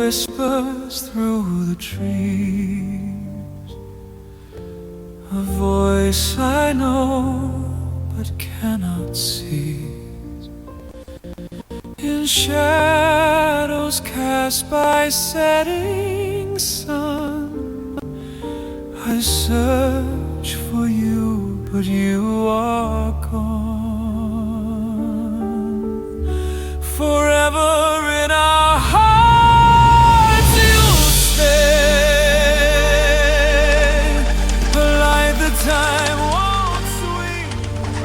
whispers through the trees, a voice I know but cannot see. In shadows cast by setting sun, I search for you, but you are gone. Forever in our hearts you'll stay, like the time won't sweep away.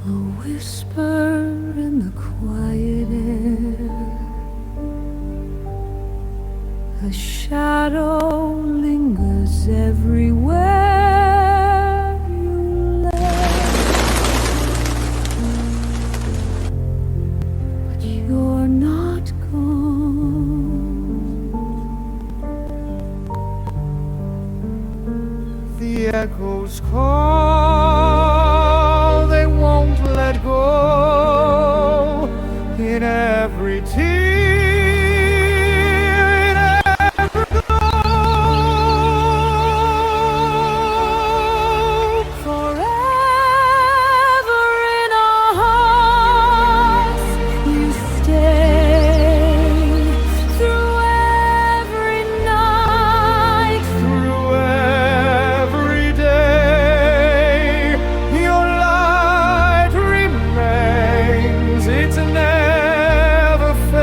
A whisper in the quiet air, a shadow lingers everywhere you lay, but you're not gone. The echoes call, they won't let go. In every tear, in every glow, Forever in our hearts you stay, through every night, through every day, your light remains. It never fades.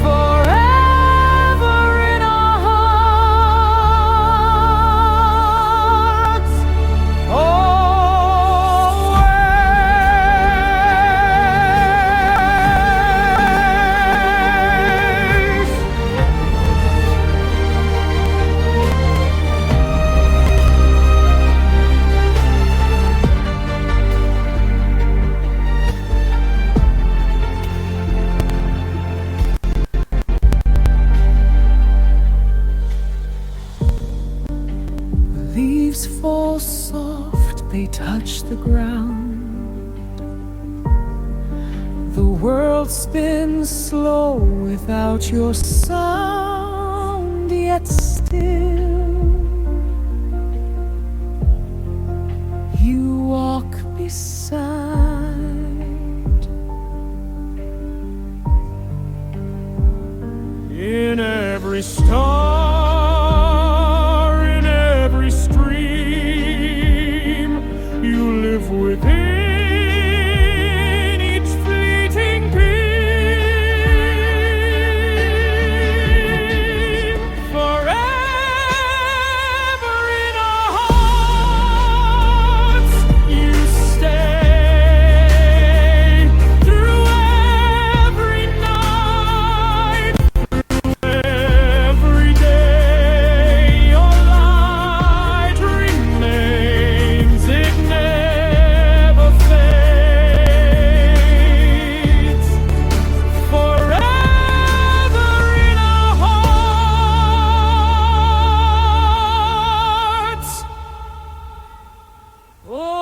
forever in our hearts. Always. Leaves fall soft, they touch the ground. The world spins slow without your sound, yet still you walk beside. In every star, in every stream, you live within each fleeting beam. Forever in our hearts you stay, through every night, every day, your light remains. It never fades. Forever in our hearts. Oh.